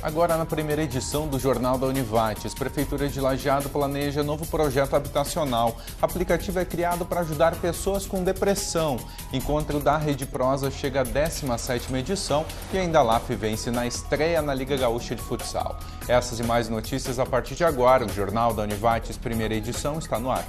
Agora, na primeira edição do Jornal da Univates, Prefeitura de Lajeado planeja novo projeto habitacional. O aplicativo é criado para ajudar pessoas com depressão. Encontro da Rede Prosa chega à 17ª edição e ainda a LAF vence na estreia na Liga Gaúcha de Futsal. Essas e mais notícias a partir de agora. O Jornal da Univates, primeira edição, está no ar.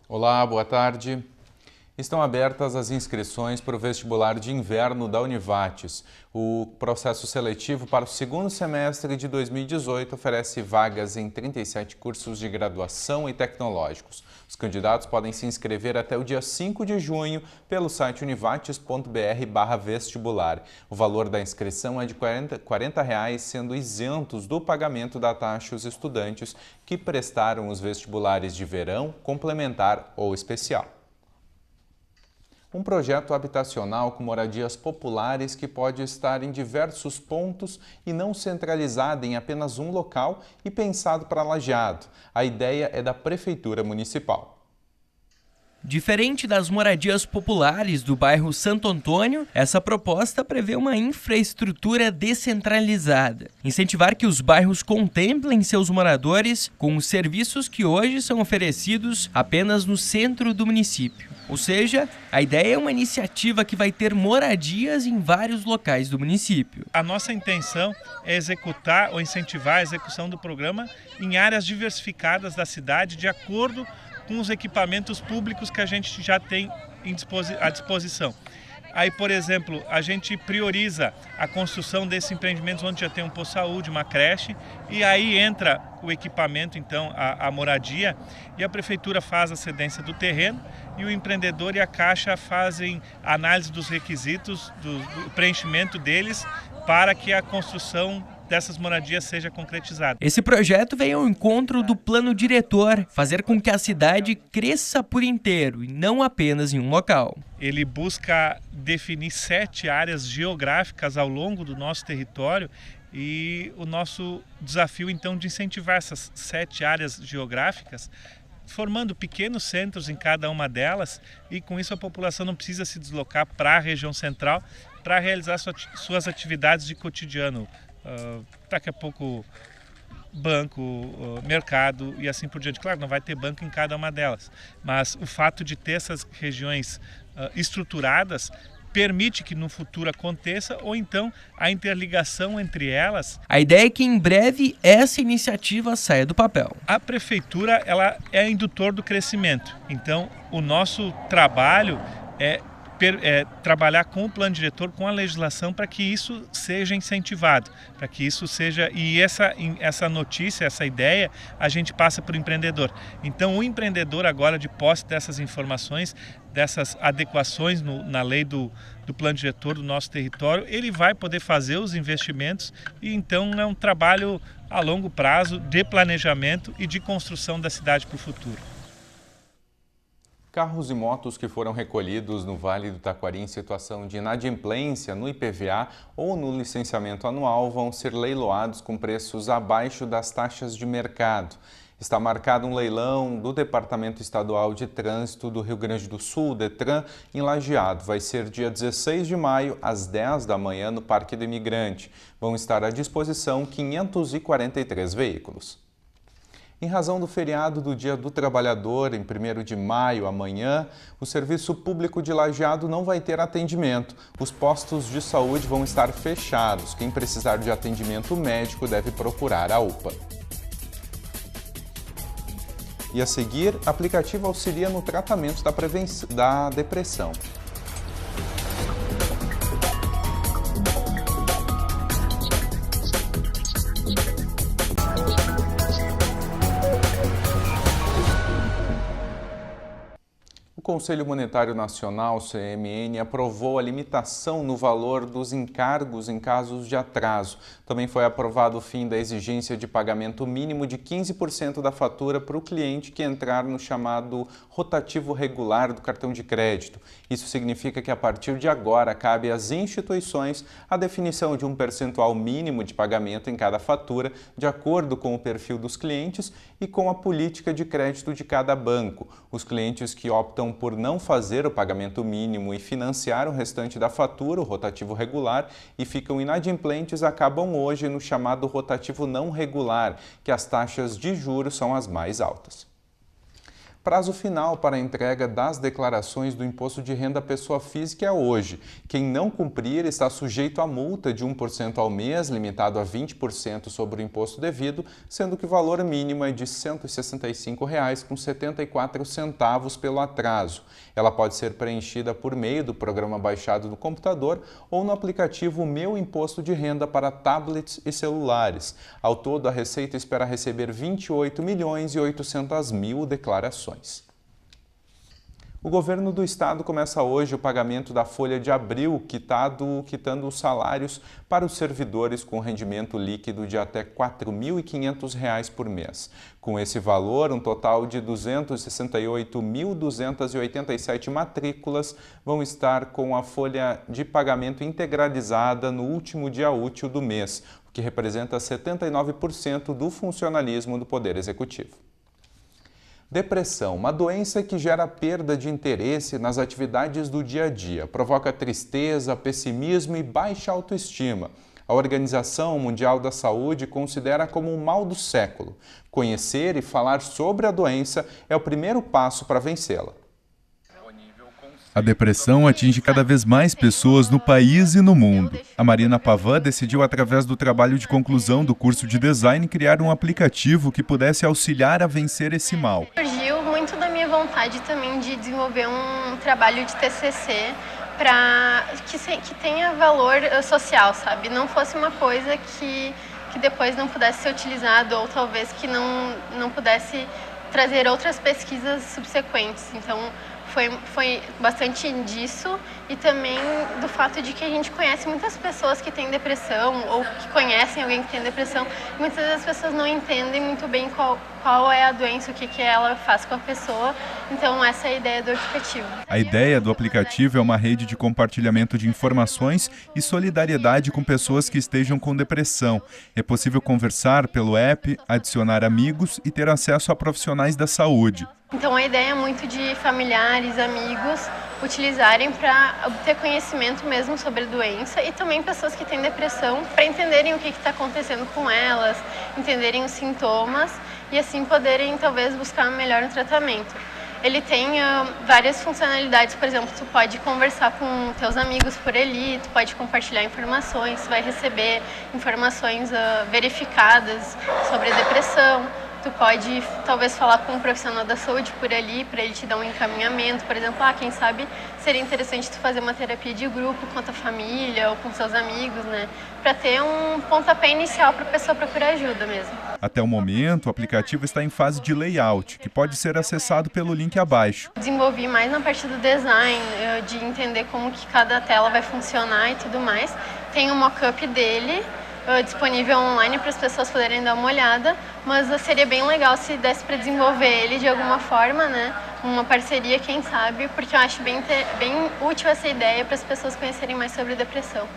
Olá, boa tarde. Estão abertas as inscrições para o vestibular de inverno da Univates. O processo seletivo para o segundo semestre de 2018 oferece vagas em 37 cursos de graduação e tecnológicos. Os candidatos podem se inscrever até o dia 5 de junho pelo site univates.br/vestibular. O valor da inscrição é de R$ 40, sendo isentos do pagamento da taxa os estudantes que prestaram os vestibulares de verão, complementar ou especial. Um projeto habitacional com moradias populares que pode estar em diversos pontos e não centralizado em apenas um local e pensado para Lajeado. A ideia é da Prefeitura Municipal. Diferente das moradias populares do bairro Santo Antônio, essa proposta prevê uma infraestrutura descentralizada. Incentivar que os bairros contemplem seus moradores com os serviços que hoje são oferecidos apenas no centro do município. Ou seja, a ideia é uma iniciativa que vai ter moradias em vários locais do município. A nossa intenção é executar ou incentivar a execução do programa em áreas diversificadas da cidade, de acordo com os equipamentos públicos que a gente já tem à disposição. Aí, por exemplo, a gente prioriza a construção desses empreendimentos onde já tem um posto de saúde, uma creche, e aí entra o equipamento, então, a moradia, e a Prefeitura faz a cedência do terreno, e o empreendedor e a Caixa fazem análise dos requisitos, do preenchimento deles, para que a construção dessas moradias seja concretizada. Esse projeto veio ao encontro do plano diretor, fazer com que a cidade cresça por inteiro e não apenas em um local. Ele busca definir 7 áreas geográficas ao longo do nosso território e o nosso desafio então de incentivar essas 7 áreas geográficas, formando pequenos centros em cada uma delas, e com isso a população não precisa se deslocar para a região central para realizar suas atividades de cotidiano. Daqui a pouco banco, mercado e assim por diante. Claro, não vai ter banco em cada uma delas, mas o fato de ter essas regiões estruturadas permite que no futuro aconteça, ou então a interligação entre elas. A ideia é que em breve essa iniciativa saia do papel. A Prefeitura ela é indutor do crescimento, então o nosso trabalho é trabalhar com o plano diretor, com a legislação, para que isso seja incentivado, para que isso seja, e essa notícia, essa ideia, a gente passa para o empreendedor. Então o empreendedor agora, de posse dessas informações, dessas adequações na lei do plano diretor do nosso território, ele vai poder fazer os investimentos, e então é um trabalho a longo prazo de planejamento e de construção da cidade para o futuro. Carros e motos que foram recolhidos no Vale do Taquari em situação de inadimplência no IPVA ou no licenciamento anual vão ser leiloados com preços abaixo das taxas de mercado. Está marcado um leilão do Departamento Estadual de Trânsito do Rio Grande do Sul, DETRAN, em Lajeado. Vai ser dia 16 de maio, às 10 da manhã, no Parque do Imigrante. Vão estar à disposição 543 veículos. Em razão do feriado do Dia do Trabalhador, em 1º de maio, amanhã, o Serviço Público de Lajeado não vai ter atendimento. Os postos de saúde vão estar fechados. Quem precisar de atendimento médico deve procurar a UPA. E a seguir, aplicativo auxilia no tratamento da depressão. O Conselho Monetário Nacional, CMN, aprovou a limitação no valor dos encargos em casos de atraso. Também foi aprovado o fim da exigência de pagamento mínimo de 15% da fatura para o cliente que entrar no chamado rotativo regular do cartão de crédito. Isso significa que a partir de agora cabe às instituições a definição de um percentual mínimo de pagamento em cada fatura, de acordo com o perfil dos clientes e com a política de crédito de cada banco. Os clientes que optam por não fazer o pagamento mínimo e financiar o restante da fatura, o rotativo regular, e ficam inadimplentes, acabam hoje no chamado rotativo não regular, que as taxas de juros são as mais altas. Prazo final para a entrega das declarações do Imposto de Renda à Pessoa Física é hoje. Quem não cumprir está sujeito a multa de 1% ao mês, limitado a 20% sobre o imposto devido, sendo que o valor mínimo é de R$ 165,74 pelo atraso. Ela pode ser preenchida por meio do programa baixado no computador ou no aplicativo Meu Imposto de Renda para tablets e celulares. Ao todo, a Receita espera receber 28.800.000 declarações. O governo do estado começa hoje o pagamento da folha de abril, quitando os salários para os servidores com rendimento líquido de até R$ 4.500 por mês. Com esse valor, um total de 268.287 matrículas vão estar com a folha de pagamento integralizada no último dia útil do mês, o que representa 79% do funcionalismo do Poder Executivo. Depressão, uma doença que gera perda de interesse nas atividades do dia a dia, provoca tristeza, pessimismo e baixa autoestima. A Organização Mundial da Saúde considera como um mal do século. Conhecer e falar sobre a doença é o primeiro passo para vencê-la. A depressão atinge cada vez mais pessoas no país e no mundo. A Marina Pavan decidiu, através do trabalho de conclusão do curso de design, criar um aplicativo que pudesse auxiliar a vencer esse mal. Surgiu muito da minha vontade também de desenvolver um trabalho de TCC para que tenha valor social, sabe? Não fosse uma coisa que depois não pudesse ser utilizado ou talvez que não pudesse trazer outras pesquisas subsequentes. Então, foi bastante disso e também do fato de que a gente conhece muitas pessoas que têm depressão ou que conhecem alguém que tem depressão e muitas vezes as pessoas não entendem muito bem qual é a doença, o que ela faz com a pessoa. Então essa é a ideia do aplicativo. A ideia do aplicativo é uma rede de compartilhamento de informações e solidariedade com pessoas que estejam com depressão. É possível conversar pelo app, adicionar amigos e ter acesso a profissionais da saúde. Então a ideia é muito de familiares, amigos utilizarem para obter conhecimento mesmo sobre a doença e também pessoas que têm depressão para entenderem o que está acontecendo com elas, entenderem os sintomas e assim poderem talvez buscar melhor um tratamento. Ele tem várias funcionalidades, por exemplo, tu pode conversar com teus amigos por ali, tu pode compartilhar informações, tu vai receber informações verificadas sobre a depressão. Tu pode talvez falar com um profissional da saúde por ali, para ele te dar um encaminhamento, por exemplo, quem sabe seria interessante tu fazer uma terapia de grupo com a tua família ou com seus amigos, né? Para ter um pontapé inicial para a pessoa procurar ajuda mesmo. Até o momento, o aplicativo está em fase de layout, que pode ser acessado pelo link abaixo. Desenvolvi mais na parte do design, de entender como que cada tela vai funcionar e tudo mais. Tem um mock-up dele, disponível online para as pessoas poderem dar uma olhada, mas seria bem legal se desse para desenvolver ele de alguma forma, né? Uma parceria, quem sabe, porque eu acho bem útil essa ideia para as pessoas conhecerem mais sobre depressão.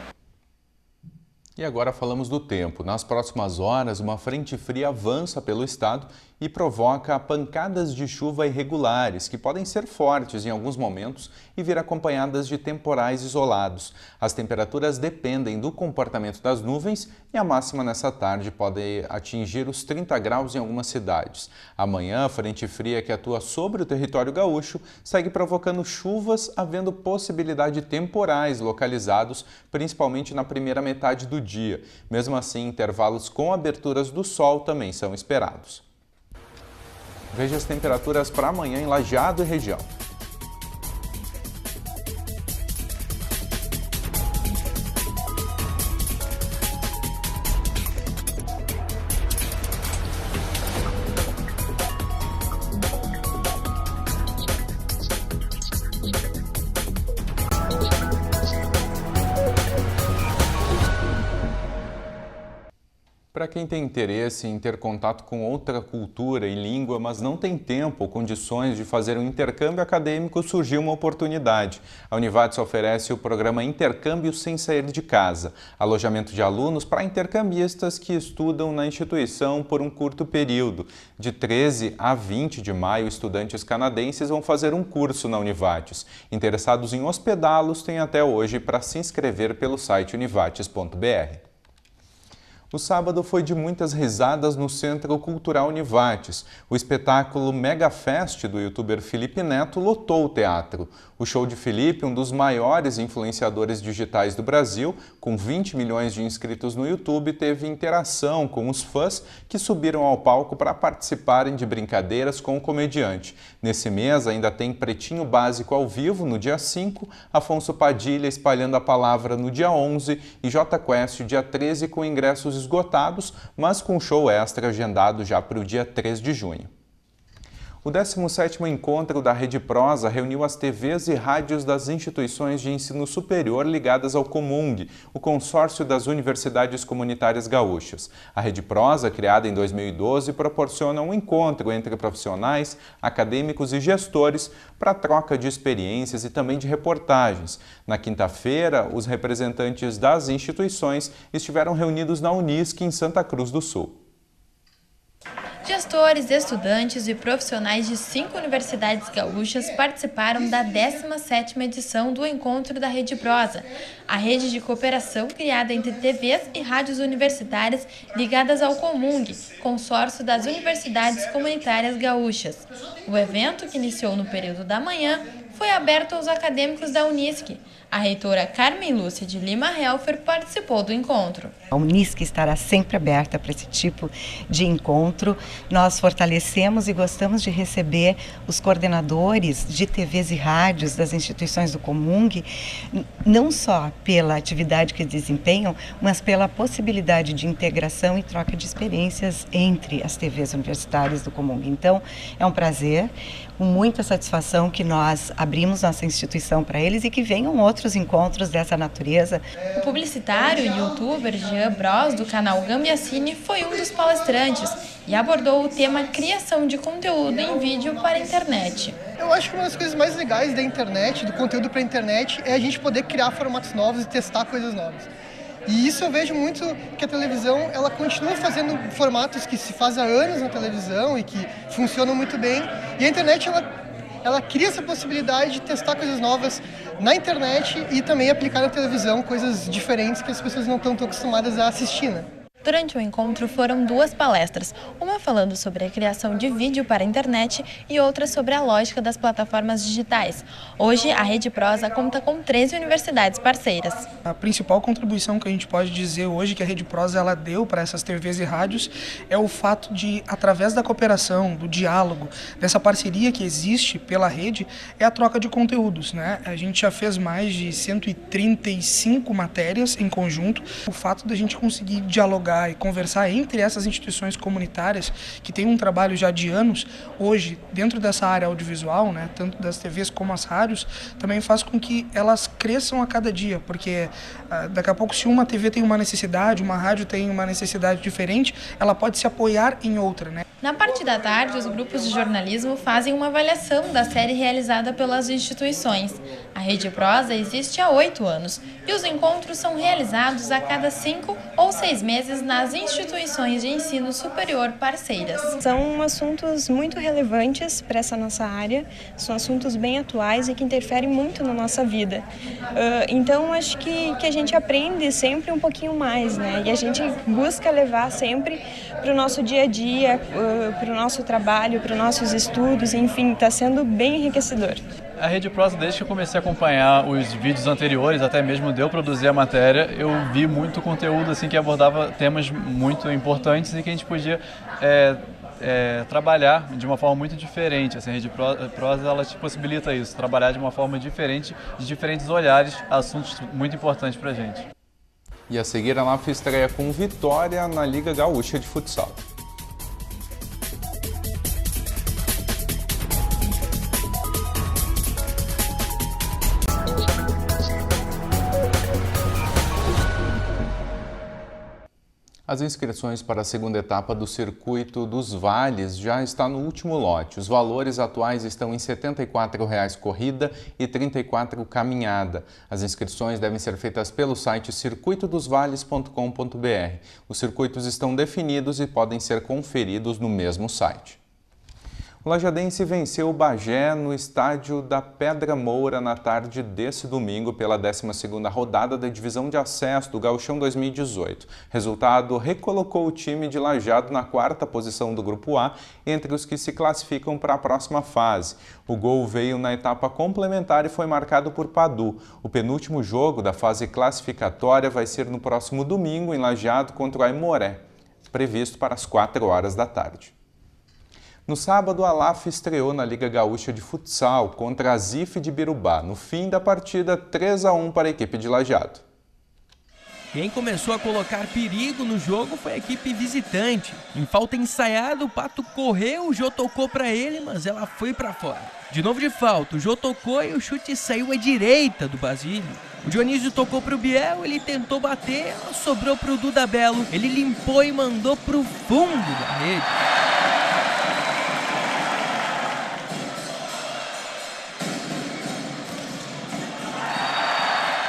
E agora falamos do tempo. Nas próximas horas, uma frente fria avança pelo estado e provoca pancadas de chuva irregulares, que podem ser fortes em alguns momentos e vir acompanhadas de temporais isolados. As temperaturas dependem do comportamento das nuvens e a máxima nessa tarde pode atingir os 30 graus em algumas cidades. Amanhã, a frente fria que atua sobre o território gaúcho segue provocando chuvas, havendo possibilidade de temporais localizados, principalmente na primeira metade do dia. Mesmo assim, intervalos com aberturas do sol também são esperados. Veja as temperaturas para amanhã em Lajeado e região. para quem tem interesse em ter contato com outra cultura e língua, mas não tem tempo ou condições de fazer um intercâmbio acadêmico, surgiu uma oportunidade. A Univates oferece o programa Intercâmbio Sem Sair de Casa, alojamento de alunos para intercambistas que estudam na instituição por um curto período. De 13 a 20 de maio, estudantes canadenses vão fazer um curso na Univates. Interessados em hospedá-los têm até hoje para se inscrever pelo site univates.br. O sábado foi de muitas risadas no Centro Cultural Univates. O espetáculo Mega Fest do youtuber Felipe Neto lotou o teatro. O show de Felipe, um dos maiores influenciadores digitais do Brasil, com 20 milhões de inscritos no YouTube, teve interação com os fãs que subiram ao palco para participarem de brincadeiras com o comediante. Nesse mês ainda tem Pretinho Básico ao vivo no dia 5, Afonso Padilha espalhando a palavra no dia 11 e Jota Quest dia 13 com ingressos esgotados, mas com show extra agendado já para o dia 3 de junho. O 17º encontro da Rede Prosa reuniu as TVs e rádios das instituições de ensino superior ligadas ao Comung, o consórcio das universidades comunitárias gaúchas. A Rede Prosa, criada em 2012, proporciona um encontro entre profissionais, acadêmicos e gestores para troca de experiências e também de reportagens. Na quinta-feira, os representantes das instituições estiveram reunidos na Unisc, em Santa Cruz do Sul. Gestores, estudantes e profissionais de 5 universidades gaúchas participaram da 17ª edição do Encontro da Rede Prosa, a rede de cooperação criada entre TVs e rádios universitárias ligadas ao Comung, consórcio das universidades comunitárias gaúchas. O evento, que iniciou no período da manhã, foi aberto aos acadêmicos da Unisc. A reitora Carmen Lúcia de Lima Helfer participou do encontro. A Unisc estará sempre aberta para esse tipo de encontro. Nós fortalecemos e gostamos de receber os coordenadores de TVs e rádios das instituições do Comung, não só pela atividade que desempenham, mas pela possibilidade de integração e troca de experiências entre as TVs universitárias do Comung. Então, é um prazer, com muita satisfação que nós abrimos nossa instituição para eles e que venham outros encontros dessa natureza. O publicitário e youtuber Jean Bros, do canal Gambiacine, foi um dos palestrantes e abordou o tema criação de conteúdo em vídeo para a internet. Eu acho que uma das coisas mais legais da internet, do conteúdo para a internet, é a gente poder criar formatos novos e testar coisas novas. E isso eu vejo muito que a televisão, ela continua fazendo formatos que se faz há anos na televisão e que funcionam muito bem. E a internet, ela cria essa possibilidade de testar coisas novas na internet e também aplicar na televisão coisas diferentes que as pessoas não estão tão acostumadas a assistir, né? Durante o encontro foram 2 palestras, uma falando sobre a criação de vídeo para a internet e outra sobre a lógica das plataformas digitais. Hoje, a Rede Prosa conta com 13 universidades parceiras. A principal contribuição que a gente pode dizer hoje que a Rede Prosa ela deu para essas TVs e rádios é o fato de, através da cooperação, do diálogo, dessa parceria que existe pela rede, é a troca de conteúdos, né? A gente já fez mais de 135 matérias em conjunto. O fato da gente conseguir dialogar e conversar entre essas instituições comunitárias que têm um trabalho já de anos, hoje, dentro dessa área audiovisual, né, tanto das TVs como as rádios, também faz com que elas cresçam a cada dia, porque daqui a pouco, se uma TV tem uma necessidade, uma rádio tem uma necessidade diferente, ela pode se apoiar em outra, né? Na parte da tarde, os grupos de jornalismo fazem uma avaliação da série realizada pelas instituições. A Rede Prosa existe há 8 anos e os encontros são realizados a cada 5 ou 6 meses nas instituições de ensino superior parceiras. São assuntos muito relevantes para essa nossa área, são assuntos bem atuais e que interferem muito na nossa vida. Então, acho que a gente aprende sempre um pouquinho mais, né? E a gente busca levar sempre para o nosso dia a dia, para o nosso trabalho, para os nossos estudos, enfim, está sendo bem enriquecedor. A Rede Prosa, desde que eu comecei a acompanhar os vídeos anteriores, até mesmo de eu produzir a matéria, eu vi muito conteúdo assim, que abordava temas muito importantes e que a gente podia trabalhar de uma forma muito diferente. Assim, a Rede Prosa ela te possibilita isso, trabalhar de uma forma diferente, de diferentes olhares, assuntos muito importantes para a gente. E a seguir, a NAF estreia com vitória na Liga Gaúcha de Futsal. A As inscrições para a segunda etapa do Circuito dos Vales já está no último lote. Os valores atuais estão em R$ 74,00 corrida e R$ 34,00 caminhada. As inscrições devem ser feitas pelo site circuitodosvales.com.br. Os circuitos estão definidos e podem ser conferidos no mesmo site. O lajadense venceu o Bagé no estádio da Pedra Moura na tarde desse domingo pela 12ª rodada da divisão de acesso do Gauchão 2018. Resultado recolocou o time de Lajeado na 4ª posição do Grupo A, entre os que se classificam para a próxima fase. O gol veio na etapa complementar e foi marcado por Padu. O penúltimo jogo da fase classificatória vai ser no próximo domingo em Lajeado contra o Aimoré, previsto para as 16h. No sábado, a LAF estreou na Liga Gaúcha de Futsal contra a Zif de Birubá. No fim da partida, 3-1 para a equipe de Lajeado. Quem começou a colocar perigo no jogo foi a equipe visitante. Em falta ensaiada, o Pato correu, o Jô tocou para ele, mas ela foi para fora. De novo de falta, o Jô tocou e o chute saiu à direita do Basílio. O Dionísio tocou para o Biel, ele tentou bater, ela sobrou para o Duda Belo. Ele limpou e mandou para o fundo da rede.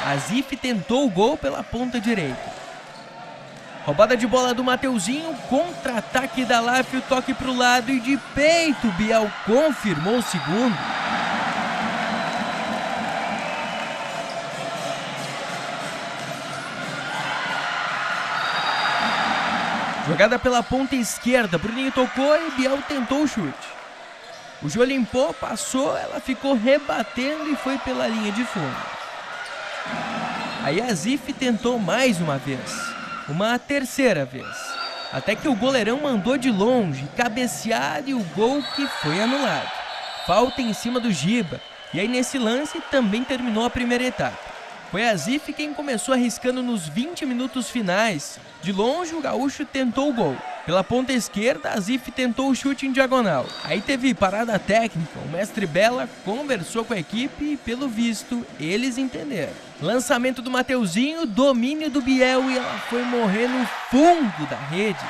A Zif tentou o gol pela ponta direita. Roubada de bola do Mateuzinho, contra-ataque da LAF, o toque para o lado e de peito, Biel confirmou o segundo. Jogada pela ponta esquerda, Bruninho tocou e Biel tentou o chute. O Jô limpou, passou, ela ficou rebatendo e foi pela linha de fundo. Aí a Zif tentou mais uma terceira vez, até que o goleirão mandou de longe, cabeceado e o gol que foi anulado. Falta em cima do Giba, e aí nesse lance também terminou a primeira etapa. Foi a Zif quem começou arriscando nos 20 minutos finais. De longe o gaúcho tentou o gol. Pela ponta esquerda, a Zif tentou o chute em diagonal. Aí teve parada técnica, o mestre Bela conversou com a equipe e, pelo visto, eles entenderam. Lançamento do Mateuzinho, domínio do Biel e ela foi morrer no fundo da rede.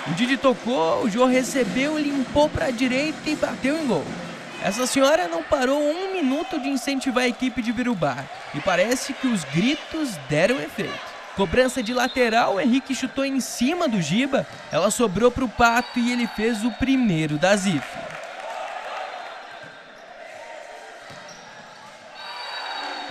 O Didi tocou, o Jô recebeu, limpou para a direita e bateu em gol. Essa senhora não parou um minuto de incentivar a equipe de Birubá e parece que os gritos deram efeito. Cobrança de lateral, o Henrique chutou em cima do Giba, ela sobrou para o Pato e ele fez o primeiro da Zif.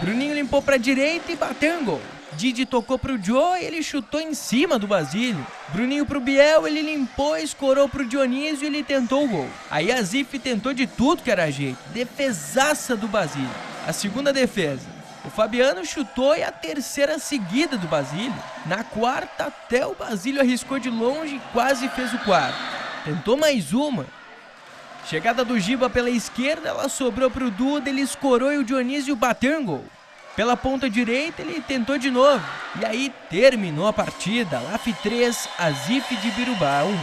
Bruninho limpou para a direita e bateu em gol. Didi tocou pro Jô e ele chutou em cima do Basílio. Bruninho pro Biel, ele limpou, escorou pro Dionísio e ele tentou o gol. Aí a Zif tentou de tudo que era jeito. Defesaça do Basílio. A segunda defesa. O Fabiano chutou e a terceira seguida do Basílio. Na quarta, até o Basílio arriscou de longe e quase fez o quarto. Tentou mais uma. Chegada do Giba pela esquerda, ela sobrou pro Duda, ele escorou e o Dionísio bateu em gol. Pela ponta direita, ele tentou de novo. E aí terminou a partida. LAF 3, a Zif de Birubá 1.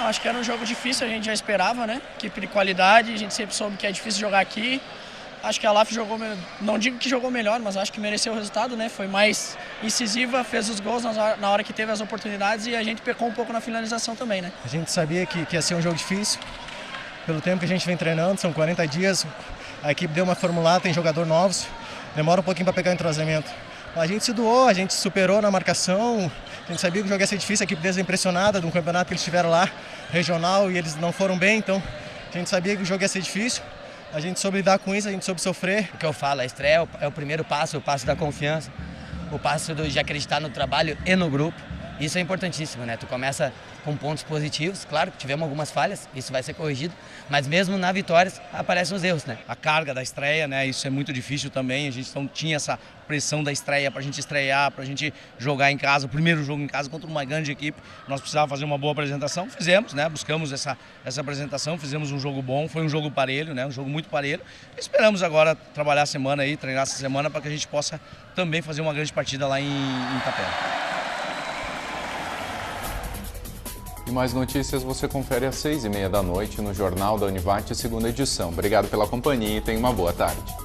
Acho que era um jogo difícil, a gente já esperava, né? Equipe de qualidade, a gente sempre soube que é difícil jogar aqui. Acho que a LAF jogou, não digo que jogou melhor, mas acho que mereceu o resultado, né? Foi mais incisiva, fez os gols na hora que teve as oportunidades e a gente pecou um pouco na finalização também, né? A gente sabia que ia ser um jogo difícil. Pelo tempo que a gente vem treinando, são 40 dias, a equipe deu uma formulada, tem jogador novos. Demora um pouquinho para pegar o entrosamento. A gente se doou, a gente superou na marcação. A gente sabia que o jogo ia ser difícil, a equipe deles é impressionada de um campeonato que eles tiveram lá, regional, e eles não foram bem, então a gente sabia que o jogo ia ser difícil. A gente soube lidar com isso, a gente soube sofrer. O que eu falo, a estreia é o primeiro passo, o passo da confiança, o passo de acreditar no trabalho e no grupo. Isso é importantíssimo, né? Tu começa com pontos positivos, claro que tivemos algumas falhas, isso vai ser corrigido, mas mesmo na vitória aparecem os erros, né? A carga da estreia, né? Isso é muito difícil também, a gente não tinha essa pressão da estreia pra gente estrear, pra gente jogar em casa, o primeiro jogo em casa contra uma grande equipe. Nós precisávamos fazer uma boa apresentação, fizemos, né? Buscamos essa apresentação, fizemos um jogo bom, foi um jogo parelho, né? Um jogo muito parelho. Esperamos agora trabalhar a semana aí, treinar essa semana para que a gente possa também fazer uma grande partida lá em Itapera. E mais notícias você confere às 6h30 da noite no Jornal da Univate, segunda edição. Obrigado pela companhia e tenha uma boa tarde.